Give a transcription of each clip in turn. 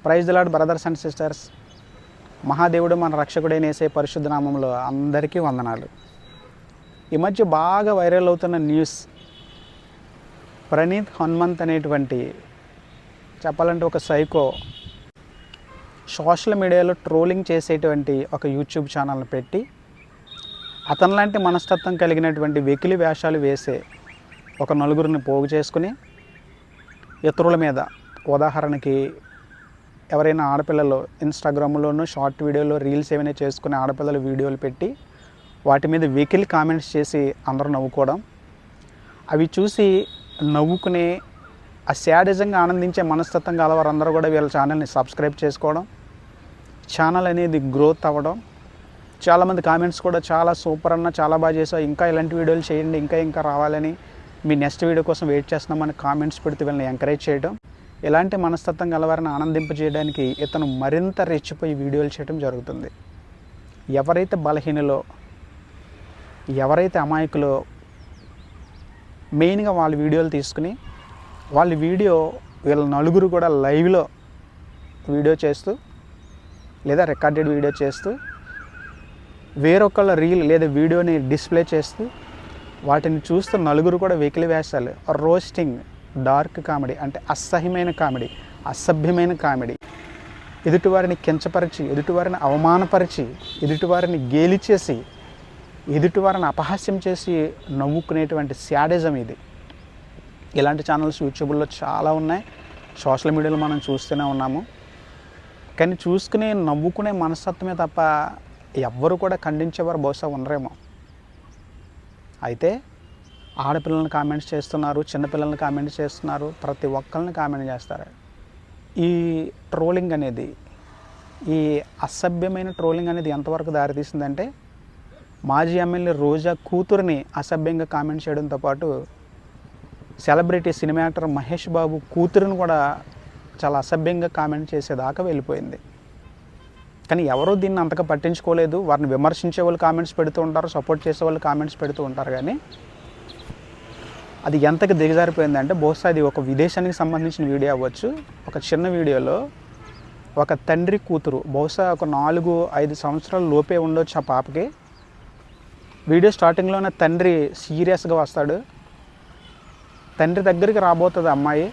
Praise the lord brothers and sisters. మహాదేవుడు మన రక్షకుడైన యేసయ్య పరిశుద్ధ నామంలో అందరికీ వందనాలు. ఈ మధ్య బాగా వైరల్ అవుతున్న న్యూస్, ప్రణీత్ హనుమంత్ అనేటువంటి చెప్పాలంటే ఒక సైకో సోషల్ మీడియాలో ట్రోలింగ్ చేసేటువంటి ఒక యూట్యూబ్ ఛానల్ని పెట్టి అతనిలాంటి మనస్తత్వం కలిగినటువంటి వెకిలి వేషాలు వేసే ఒక నలుగురిని పోగు చేసుకుని ఇతరుల మీద, ఉదాహరణకి ఎవరైనా ఆడపిల్లలు ఇన్స్టాగ్రామ్లోనూ షార్ట్ వీడియోలో రీల్స్ ఏమైనా చేసుకుని ఆడపిల్లలు వీడియోలు పెట్టి వాటి మీద వెకిలి కామెంట్స్ చేసి అందరూ నవ్వుకోవడం, అవి చూసి నవ్వుకునే ఆ శాడిజంగా ఆనందించే మనస్తత్వం గల వారందరూ కూడా వీళ్ళ ఛానల్ని సబ్స్క్రైబ్ చేసుకోవడం, ఛానల్ అనేది గ్రోత్ అవ్వడం. చాలామంది కామెంట్స్ కూడా చాలా సూపర్ అన్న, చాలా బాగా చేసావు, ఇంకా ఇలాంటి వీడియోలు చేయండి, ఇంకా రావాలని, మీ నెక్స్ట్ వీడియో కోసం వెయిట్ చేస్తున్నామని కామెంట్స్ పెడితే వీళ్ళని ఎంకరేజ్ చేయడం. ఇలాంటి మనస్తత్వం గలవారిని ఆనందింపజేయడానికి ఇతను మరింత రెచ్చిపోయి వీడియోలు చేయడం జరుగుతుంది. ఎవరైతే బలహీనలో, ఎవరైతే అమాయకులో మెయిన్గా వాళ్ళ వీడియోలు తీసుకుని వాళ్ళ వీళ్ళ నలుగురు కూడా లైవ్లో వీడియో చేస్తూ లేదా రికార్డెడ్ వీడియో చేస్తూ వేరొకళ్ళ రీల్ లేదా వీడియోని డిస్ప్లే చేస్తూ వాటిని చూస్తూ నలుగురు కూడా వెకిలి వేషాలు, రోస్టింగ్, డార్క్ కామెడీ అంటే అసహ్యమైన కామెడీ, అసభ్యమైన కామెడీ, ఎదుటివారిని కించపరిచి, ఎదుటివారిని అవమానపరిచి, ఎదుటివారిని గేలి చేసి, ఎదుటివారిని అపహాస్యం చేసి నవ్వుకునేటువంటి శాడిజం ఇది. ఇలాంటి ఛానల్స్ యూట్యూబ్లో చాలా ఉన్నాయి, సోషల్ మీడియాలో మనం చూస్తూనే ఉన్నాము. కానీ చూసుకునే నవ్వుకునే మనస్తత్వమే తప్ప ఎవ్వరు కూడా ఖండించేవారు బహుశా ఉండరేమో. అయితే ఆడపిల్లల్ని కామెంట్స్ చేస్తున్నారు, చిన్నపిల్లల్ని కామెంట్స్ చేస్తున్నారు, ప్రతి ఒక్కరిని కామెంట్ చేస్తారు. ఈ ట్రోలింగ్ అనేది, ఈ అసభ్యమైన ట్రోలింగ్ అనేది ఎంతవరకు దారితీసిందంటే మాజీ ఎమ్మెల్యే రోజా కూతురిని అసభ్యంగా కామెంట్ చేయడంతో పాటు celebrity cinema actor Mahesh Babu కూతురిని కూడా చాలా అసభ్యంగా కామెంట్ చేసేదాకా వెళ్ళిపోయింది. కానీ ఎవరూ దీన్ని అంతగా పట్టించుకోలేదు. వారిని విమర్శించే వాళ్ళు కామెంట్స్ పెడుతూ ఉంటారు, సపోర్ట్ చేసే వాళ్ళు కామెంట్స్ పెడుతూ ఉంటారు. కానీ అది ఎంతకు దిగజారిపోయిందంటే బహుశా అది ఒక విదేశానికి సంబంధించిన వీడియో అవ్వచ్చు. ఒక చిన్న వీడియోలో ఒక తండ్రి కూతురు, బహుశా ఒక 4-5 సంవత్సరాల లోపే ఉండొచ్చు ఆ పాపకి. వీడియో స్టార్టింగ్లోనే తండ్రి సీరియస్గా వస్తాడు. తండ్రి దగ్గరికి రాబోతుంది అమ్మాయి.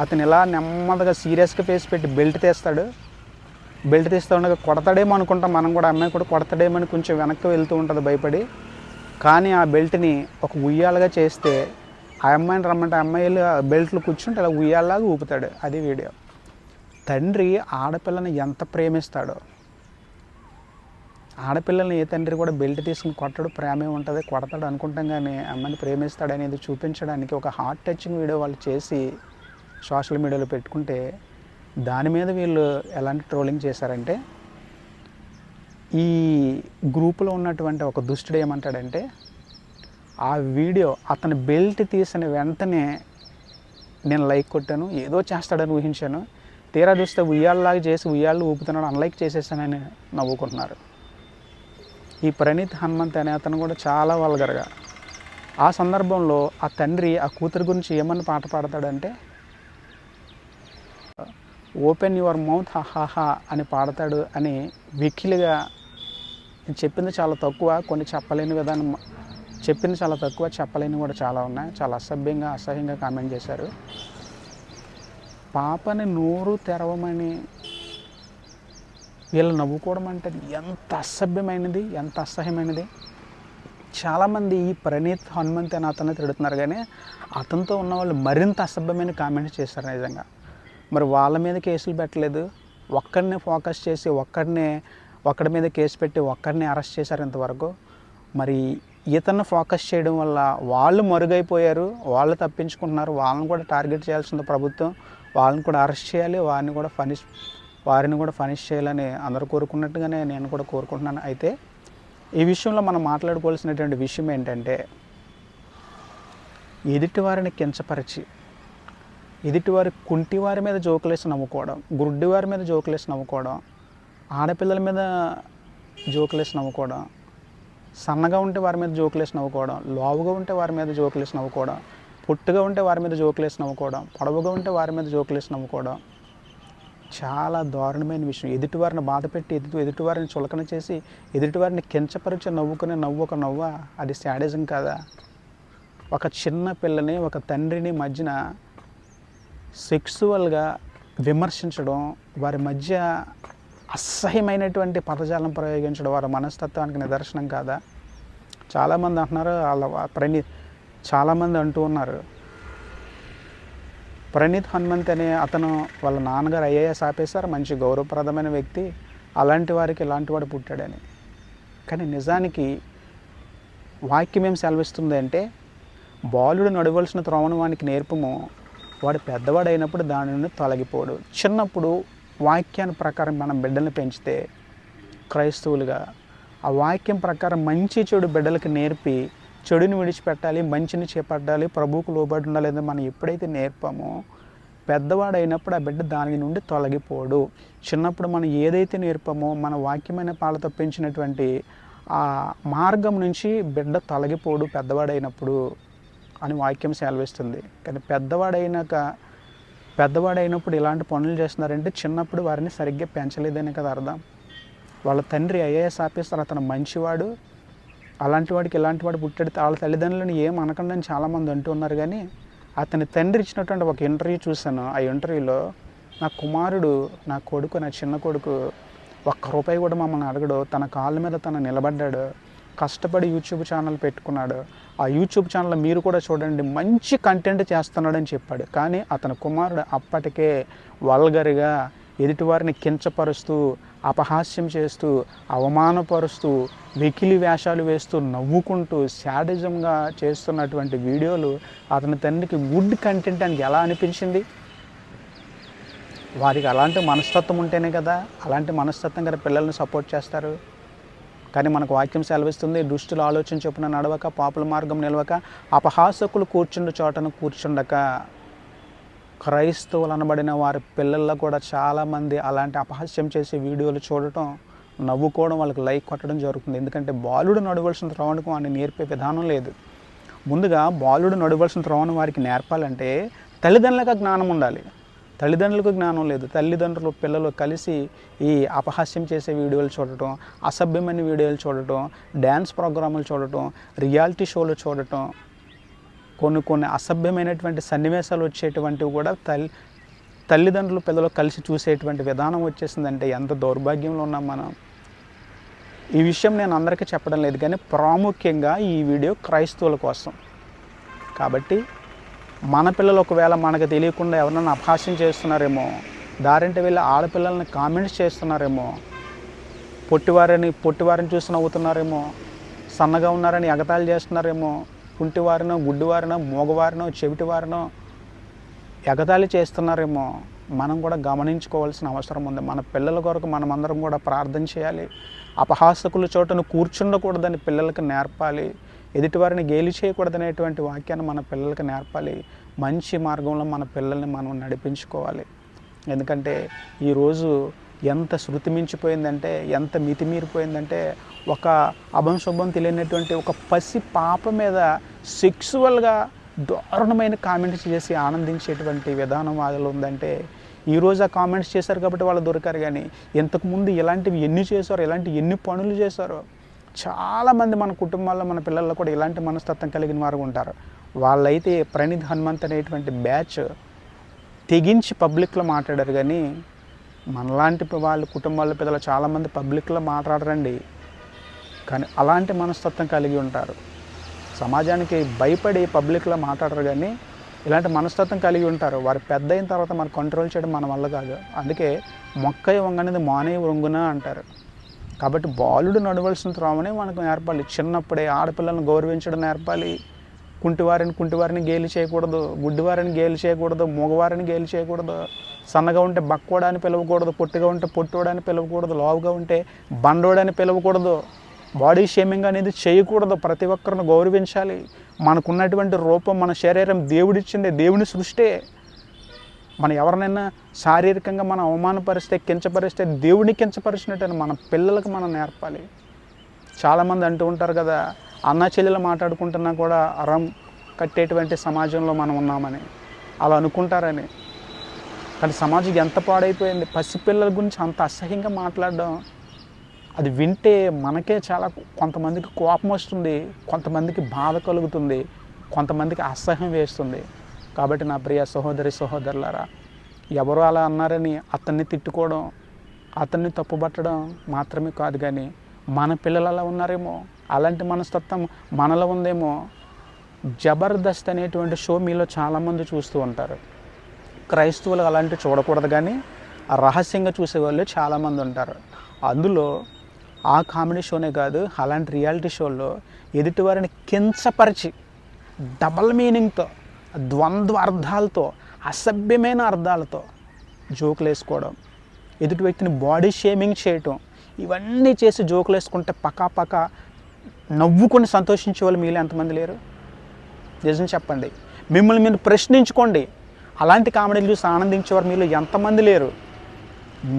అతను ఇలా నెమ్మదిగా సీరియస్గా ఫేస్ పెట్టి బెల్ట్ తీస్తాడు. బెల్ట్ తీస్తూ ఉండగా కొడతాడేమో అనుకుంటాం మనం కూడా, అమ్మాయి కూడా కొడతాడేమో అని కొంచెం వెనక్కి వెళ్తూ ఉంటుంది భయపడి. కానీ ఆ బెల్ట్ని ఒక ఉయ్యాలుగా చేస్తే ఆ అమ్మాయిని రమ్మంటే ఆ అమ్మాయిలు బెల్ట్లు కూర్చుంటే అలా ఉయ్యాలాగా ఊపుతాడు. అది వీడియో. తండ్రి ఆడపిల్లని ఎంత ప్రేమిస్తాడో, ఆడపిల్లల్ని ఏ తండ్రి కూడా బెల్ట్ తీసుకుని కొట్టడు, ప్రేమే ఉంటుంది, కొడతాడు అనుకుంటాం. కానీ అమ్మాయిని ప్రేమిస్తాడు అనేది చూపించడానికి ఒక హార్ట్ టచింగ్ వీడియో వాళ్ళు చేసి సోషల్ మీడియాలో పెట్టుకుంటే దాని మీద వీళ్ళు ఎలాంటి ట్రోలింగ్ చేశారంటే, ఈ గ్రూపులో ఉన్నటువంటి ఒక దుష్టుడు ఏమంటాడంటే, ఆ వీడియో అతని బెల్ట్ తీసిన వెంటనే నేను లైక్ కొట్టాను, ఏదో చేస్తాడని ఊహించాను, తీరా చూస్తే ఉయ్యాలలాగా చేసి ఉయ్యాళ్ళు ఊపుతున్నాడు, అన్లైక్ చేసేసానని నవ్వుకుంటున్నారు. ఈ ప్రణీత్ హనుమంత్ అనే అతను కూడా చాలా వల్గర్గా, ఆ సందర్భంలో ఆ తండ్రి ఆ కూతురు గురించి ఏమని పాట పాడతాడంటే, ఓపెన్ యువర్ మౌత్ హాహా అని పాడతాడు అని వెకిలిగా. చెప్పింది చాలా తక్కువ, కొన్ని చెప్పలేని విధానం చెప్పింది చాలా తక్కువ, చెప్పలేని కూడా చాలా ఉన్నాయి. చాలా అసభ్యంగా, అసహ్యంగా కామెంట్ చేశారు. పాపని నోరు తెరవమని వీళ్ళు నవ్వుకోవడం అంటే ఎంత అసభ్యమైనది, ఎంత అసహ్యమైనది. చాలామంది ఈ ప్రణీత్ హనుమంత్ అని అతను తిడుతున్నారు, కానీ అతనితో ఉన్న వాళ్ళు మరింత అసభ్యమైన కామెంట్స్ చేశారు నిజంగా. మరి వాళ్ళ మీద కేసులు పెట్టలేదు, ఒక్కడినే ఫోకస్ చేసి ఒక్కడి మీద కేసు పెట్టి ఒక్కడిని అరెస్ట్ చేశారు ఇంతవరకు. మరి ఇతన్ని ఫోకస్ చేయడం వల్ల వాళ్ళు మరుగైపోయారు, వాళ్ళు తప్పించుకుంటున్నారు. వాళ్ళని కూడా టార్గెట్ చేయాల్సింది ప్రభుత్వం, వాళ్ళని కూడా అరెస్ట్ చేయాలి, వారిని కూడా ఫనిష్ చేయాలని అందరూ కోరుకున్నట్టుగానే నేను కూడా కోరుకుంటున్నాను. అయితే ఈ విషయంలో మనం మాట్లాడుకోవాల్సినటువంటి విషయం ఏంటంటే, ఎదుటివారిని కించపరిచి, ఎదుటివారి కుంటివారి మీద జోకులేసి నవ్వుకోవడం, గుడ్డివారి మీద జోకులేసి నవ్వుకోవడం, ఆడపిల్లల మీద జోకులేసి నవ్వుకోవడం, సన్నగా ఉంటే వారి మీద జోకులేసి నవ్వుకోవడం, లావుగా ఉంటే వారి మీద జోకులేసి నవ్వుకోవడం, పొట్టుగా ఉంటే వారి మీద జోకులేసి నవ్వుకోవడం, పొడవుగా ఉంటే వారి మీద జోకులేసి నవ్వుకోవడం, చాలా దారుణమైన విషయం. ఎదుటివారిని బాధపెట్టి ఎదుటివారిని చులకన చేసి ఎదుటివారిని కించపరిచి నవ్వుకునే నవ్వు ఒక నవ్వ? అది శాడిజం కాదా? ఒక చిన్న పిల్లని ఒక తండ్రిని మధ్యన సెక్సువల్గా విమర్శించడం, వారి మధ్య అసహ్యమైనటువంటి పదజాలం ప్రయోగించడం వారి మనస్తత్వానికి నిదర్శనం కాదా? చాలామంది అంటున్నారు చాలామంది అంటూ ఉన్నారు, ప్రణీత్ హనుమంత్ అనే అతను వాళ్ళ నాన్నగారు ఐఏఎస్ ఆఫీసర్, మంచి గౌరవప్రదమైన వ్యక్తి, అలాంటి వారికి ఇలాంటి వాడు పుట్టాడని. కానీ నిజానికి వాక్యం ఏం సెలవిస్తుంది అంటే, బాలుడు నడవలసిన త్రోవను వానికి నేర్పము, వాడు పెద్దవాడు అయినప్పుడు దాని నుండి తొలగిపోడు. చిన్నప్పుడు వాక్యాన్ని ప్రకారం మనం బిడ్డల్ని పెంచితే క్రైస్తవులుగా ఆ వాక్యం ప్రకారం మంచి చెడు బిడ్డలకి నేర్పి చెడుని విడిచిపెట్టాలి, మంచిని చేపట్టాలి, ప్రభువుకు లోబడి ఉండాలి అని మనం ఎప్పుడైతే నేర్పామో పెద్దవాడైనప్పుడు ఆ బిడ్డ దాని నుండి తొలగిపోడు. చిన్నప్పుడు మనం ఏదైతే నేర్పామో మన వాక్యమైన పాలతో పెంచినటువంటి ఆ మార్గం నుంచి బిడ్డ తొలగిపోడు పెద్దవాడైనప్పుడు అని వాక్యం సెలవిస్తుంది. కానీ పెద్దవాడైనప్పుడు ఇలాంటి పనులు చేస్తున్నారంటే చిన్నప్పుడు వారిని సరిగ్గా పెంచలేదనే కదా అర్థం. వాళ్ళ తండ్రి ఐఏఎస్ ఆఫీసర్, అతను మంచివాడు, అలాంటి వాడికి ఇలాంటి వాడు పుట్టాడు, వాళ్ళ తల్లిదండ్రులను ఏం అనకుండా అని చాలామంది అంటూ ఉన్నారు. కానీ అతని తండ్రి ఇచ్చినటువంటి ఒక ఇంటర్వ్యూ చూశాను. ఆ ఇంటర్వ్యూలో నా కుమారుడు, నా కొడుకు, నా చిన్న కొడుకు ₹1 కూడా మమ్మల్ని అడగడు, తన కాళ్ళ మీద తను నిలబడ్డాడు, కష్టపడి యూట్యూబ్ ఛానల్ పెట్టుకున్నాడు, ఆ యూట్యూబ్ ఛానల్ మీరు కూడా చూడండి, మంచి కంటెంట్ చేస్తున్నాడని చెప్పాడు. కానీ అతని కుమారుడు అప్పటికే వల్గర్గా ఎదుటివారిని కించపరుస్తూ, అపహాస్యం చేస్తూ, అవమానపరుస్తూ, వెకిలి వేషాలు వేస్తూ, నవ్వుకుంటూ శాడిజంగా చేస్తున్నటువంటి వీడియోలు అతని తండ్రికి గుడ్ కంటెంట్ అని ఎలా అనిపించింది? వారికి అలాంటి మనస్తత్వం ఉంటేనే కదా, అలాంటి మనస్తత్వం కదా పిల్లల్ని సపోర్ట్ చేస్తారు. కానీ మనకు వాక్యం సెలవిస్తుంది, దుష్టుల ఆలోచన చొప్పున నడవక, పాపుల మార్గం నిలవక, అపహాసకులు కూర్చుండు చోటను కూర్చుండక. క్రైస్తవులు అనబడిన వారి పిల్లల్లో కూడా చాలామంది అలాంటి అపహాస్యం చేసే వీడియోలు చూడటం, నవ్వుకోవడం, వాళ్ళకి లైక్ కొట్టడం జరుగుతుంది. ఎందుకంటే బాలుడు నడవలసిన త్రోవను వాడిని నేర్పే విధానం లేదు. ముందుగా బాలుడు నడవలసిన త్రోవను వారికి నేర్పాలంటే తల్లిదండ్రులకు జ్ఞానం ఉండాలి. తల్లిదండ్రులకు జ్ఞానం లేదు. తల్లిదండ్రులు పిల్లలు కలిసి ఈ అపహాస్యం చేసే వీడియోలు చూడటం, అసభ్యమైన వీడియోలు చూడటం, డ్యాన్స్ ప్రోగ్రాములు చూడటం, రియాలిటీ షోలు చూడటం, కొన్ని అసభ్యమైనటువంటి సన్నివేశాలు వచ్చేటువంటివి కూడా తల్లిదండ్రులు పిల్లలు కలిసి చూసేటువంటి విధానం వచ్చేసిందంటే ఎంత దౌర్భాగ్యంలో ఉన్నాం మనం. ఈ విషయం నేను అందరికీ చెప్పడం లేదు, కానీ ప్రాముఖ్యంగా ఈ వీడియో క్రైస్తవుల కోసం. కాబట్టి మన పిల్లలు ఒకవేళ మనకు తెలియకుండా ఎవరైనా అపహాస్యం చేస్తున్నారేమో, దారింటి వెళ్ళి ఆడపిల్లల్ని కామెంట్స్ చేస్తున్నారేమో, పొట్టివారిని చూసి నవ్వుతున్నారేమో, సన్నగా ఉన్నారని ఎగతాళి చేస్తున్నారేమో, కుంటివారినో, గుడ్డివారినో, మూగవారినో, చెవిటివారినో ఎగతాళి చేస్తున్నారేమో, మనం కూడా గమనించుకోవాల్సిన అవసరం ఉంది. మన పిల్లల కొరకు మనమందరం కూడా ప్రార్థన చేయాలి. అపహాసకుల చోటను కూర్చుండకూడదని పిల్లలకు నేర్పాలి. ఎదుటివారిని గేలి చేయకూడదనేటువంటి వాక్యాన్ని మన పిల్లలకు నేర్పాలి. మంచి మార్గంలో మన పిల్లల్ని మనం నడిపించుకోవాలి. ఎందుకంటే ఈరోజు ఎంత శృతి మించిపోయిందంటే, ఎంత మితిమీరిపోయిందంటే, ఒక అభంశుభం తెలియనటువంటి ఒక పసి పాప మీద సెక్సువల్గా దారుణమైన కామెంట్స్ చేసి ఆనందించేటువంటి విధానం వాళ్ళలో ఉందంటే, ఈరోజు ఆ కామెంట్స్ చేశారు కాబట్టి వాళ్ళు దొరికారు. కానీ ఇంతకుముందు ఇలాంటివి ఎన్ని చేశారో, ఇలాంటి ఎన్ని పనులు చేశారో. చాలామంది మన కుటుంబాల్లో, మన పిల్లల్లో కూడా ఇలాంటి మనస్తత్వం కలిగిన వారు ఉంటారు. వాళ్ళైతే ప్రణీత్ హనుమంత్ అనేటువంటి బ్యాచ్ తెగించి పబ్లిక్లో మాట్లాడారు. కానీ మనలాంటి వాళ్ళ కుటుంబాల పిల్లలు చాలామంది పబ్లిక్లో మాట్లాడరండి, కానీ అలాంటి మనస్తత్వం కలిగి ఉంటారు. సమాజానికి భయపడి పబ్లిక్లో మాట్లాడరు, కానీ ఇలాంటి మనస్తత్వం కలిగి ఉంటారు. వారు పెద్ద అయిన తర్వాత మనకు కంట్రోల్ చేయడం మన వల్ల కాదు. అందుకే మొక్కయ్య వంగనేది మానే వంగున అంటారు. కాబట్టి బాలుడు నడవలసిన త్రోవనే మనకు నేర్పాలి. చిన్నప్పుడే ఆడపిల్లలను గౌరవించడం నేర్పాలి. కుంటివారిని గేలి చేయకూడదు, గుడ్డివారిని గేలి చేయకూడదు, మూగవారిని గేలి చేయకూడదు, సన్నగా ఉంటే బక్కోడని పిలవకూడదు, పొట్టిగా ఉంటే పొట్టోడని పిలవకూడదు, లావుగా ఉంటే బండోడని పిలవకూడదు, బాడీ షేమింగ్ అనేది చేయకూడదు. ప్రతి ఒక్కరిని గౌరవించాలి. మనకున్నటువంటి రూపం, మన శరీరం దేవుడిచ్చిందే, దేవుని సృష్టే. మనం ఎవరినైనా శారీరకంగా మనం అవమానపరిస్తే, కించపరిస్తే దేవుడిని కించపరిచినట్టు మన పిల్లలకు మనం నేర్పాలి. చాలామంది అంటూ ఉంటారు కదా, అన్న చెల్లెలు మాట్లాడుకుంటున్నా కూడా అరం కట్టేటువంటి సమాజంలో మనం ఉన్నామని, అలా అనుకుంటారని. కానీ సమాజం ఎంత పాడైపోయింది. పసిపిల్లల గురించి అంత అసహ్యంగా మాట్లాడడం, అది వింటే మనకే చాలా కొంతమందికి కోపం వస్తుంది, కొంతమందికి బాధ కలుగుతుంది, కొంతమందికి అసహ్యం వేస్తుంది. కాబట్టి నా ప్రియ సహోదరి సహోదరులారా, ఎవరు అలా అన్నారని అతన్ని తిట్టుకోవడం, అతన్ని తప్పుపట్టడం మాత్రమే కాదు, కానీ మన పిల్లలు అలా ఉన్నారేమో, అలాంటి మనస్తత్వం మనలో ఉందేమో. జబర్దస్త్ అనేటువంటి షో మీలో చాలామంది చూస్తూ ఉంటారు. క్రైస్తవులు అలాంటివి చూడకూడదు, కానీ రహస్యంగా చూసేవాళ్ళు చాలామంది ఉంటారు. అందులో ఆ కామెడీ షోనే కాదు, అలాంటి రియాలిటీ షోల్లో ఎదుటివారిని కించపరిచి డబల్ మీనింగ్తో, ద్వంద్వ అర్థాలతో, అసభ్యమైన అర్థాలతో జోకులు వేసుకోవడం, ఎదుటి వ్యక్తిని బాడీ షేమింగ్ చేయటం, ఇవన్నీ చేసి జోకులు వేసుకుంటే పక్క నవ్వుకొని సంతోషించే వాళ్ళు మీలో ఎంతమంది లేరు? నిజం చెప్పండి, మిమ్మల్ని మీరు ప్రశ్నించుకోండి. అలాంటి కామెడీలు చూసి ఆనందించేవారు మీలో ఎంతమంది లేరు?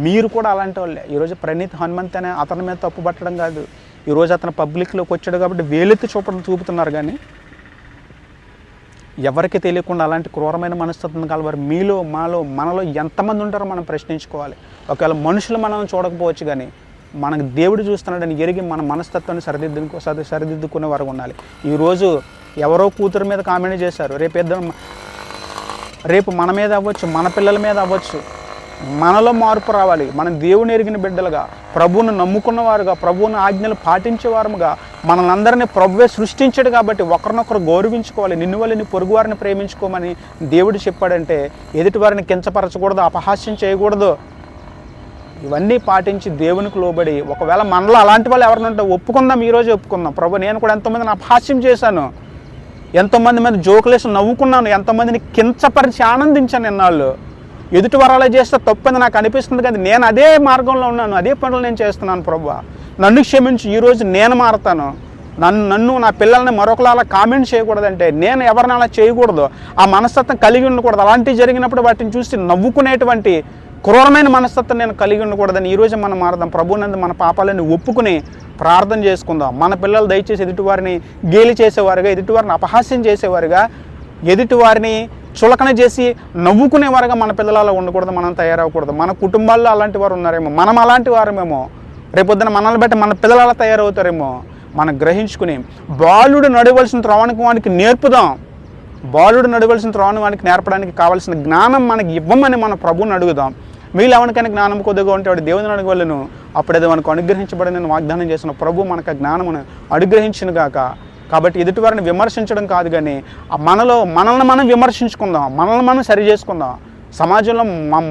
మీరు కూడా అలాంటి వాళ్ళే. ఈరోజు ప్రణీత్ హనుమంత్ అనే అతని మీద తప్పు పట్టడం కాదు, ఈరోజు అతను పబ్లిక్లోకి వచ్చాడు కాబట్టి వేలెత్తి చూపుతున్నారు, కానీ ఎవరికి తెలియకుండా అలాంటి క్రూరమైన మనస్తత్వం కలవారు మీలో, మాలో, మనలో ఎంతమంది ఉంటారో మనం ప్రశ్నించుకోవాలి. ఒకవేళ మనుషులు మనం చూడకపోవచ్చు, కానీ మనకు దేవుడు చూస్తున్నాడని ఎరిగి మన మనస్తత్వాన్ని సరిదిద్దుకునే వరకు ఉండాలి. ఈరోజు ఎవరో కూతురు మీద కామెంట్ చేశారు, రేపు మన మీద అవ్వచ్చు, మన పిల్లల మీద అవ్వచ్చు. మనలో మార్పు రావాలి. మనం దేవుని ఎరిగిన బిడ్డలుగా, ప్రభువును నమ్ముకున్నవారుగా, ప్రభువుని ఆజ్ఞలు పాటించేవారుగా, మనల్ని ప్రభువే సృష్టించాడు కాబట్టి ఒకరినొకరు గౌరవించుకోవాలి. నిన్ను వల్ల నీ పొరుగు వారిని ప్రేమించుకోమని దేవుడు చెప్పాడంటే ఎదుటి వారిని కించపరచకూడదు, అపహాస్యం చేయకూడదు. ఇవన్నీ పాటించి దేవునికి లోబడి, ఒకవేళ మనలో అలాంటి వాళ్ళు ఎవరిని ఉంటే ఒప్పుకుందాం, ఈరోజు ఒప్పుకుందాం. ప్రభు, నేను కూడా ఎంతోమందిని అపహాస్యం చేశాను, ఎంతోమంది మీద జోకులేసి నవ్వుకున్నాను, ఎంతోమందిని కించపరిచి ఆనందించాను. ఎన్నాళ్ళు ఎదుటి వరాలు చేస్తే తప్పని నాకు అనిపిస్తుంది, కానీ నేను అదే మార్గంలో ఉన్నాను, అదే పనులు నేను చేస్తున్నాను. ప్రభు, నన్ను క్షమించి, ఈరోజు నేను మారతాను. నన్ను నా పిల్లల్ని మరొకలా అలా కామెంట్ చేయకూడదంటే, నేను ఎవరిని అలా చేయకూడదు, ఆ మనస్తత్వం కలిగి ఉండకూడదు. అలాంటివి జరిగినప్పుడు వాటిని చూసి నవ్వుకునేటువంటి క్రూరమైన మనస్తత్వం నేను కలిగి ఉండకూడదని ఈరోజు మనం మారదాం. ప్రభువునందు మన పాపాలని ఒప్పుకుని ప్రార్థన చేసుకుందాం. మన పిల్లలు దయచేసి ఎదుటివారిని గేలి చేసేవారుగా, ఎదుటివారిని అపహాస్యం చేసేవారుగా, ఎదుటివారిని చులకన చేసి నవ్వుకునేవారుగా మన పిల్లలలో ఉండకూడదు, మనం తయారవ్వకూడదు. మన కుటుంబాల్లో అలాంటి వారు ఉన్నారేమో, మనం అలాంటి వారమేమో, రేపొద్దున మనల్ని బట్టి మన పిల్లలు అలా తయారవుతారేమో. మనం గ్రహించుకుని బాలుడు నడవలసిన త్రోవనికి వానికి నేర్పుదాం. బాలుడు నడవలసిన త్రోవని వానికి నేర్పడానికి కావాల్సిన జ్ఞానం మనకి ఇవ్వమని మన ప్రభువుని అడుగుదాం. వీళ్ళు ఎవరికైనా జ్ఞానం కొద్దిగా ఉంటే వాడు దేవుని అడగవలను, అప్పుడేదో మనకు అనుగ్రహించబడిందని వాగ్దానం చేసిన ప్రభు మనకు ఆ జ్ఞానమును అనుగ్రహించును గాక. కాబట్టి ఎదుటివారిని విమర్శించడం కాదు, కానీ మనల్ని మనం విమర్శించుకుందాం, మనల్ని మనం సరి చేసుకుందాం. సమాజంలో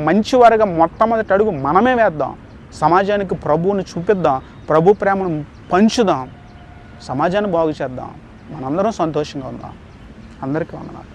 మంచివారుగా మొట్టమొదటి అడుగు మనమే వేద్దాం. సమాజానికి ప్రభువుని చూపిద్దాం, ప్రభు ప్రేమను పంచుదాం, సమాజాన్ని బాగు చేద్దాం. మనందరం సంతోషంగా ఉందాం. అందరికీ వందనాలు.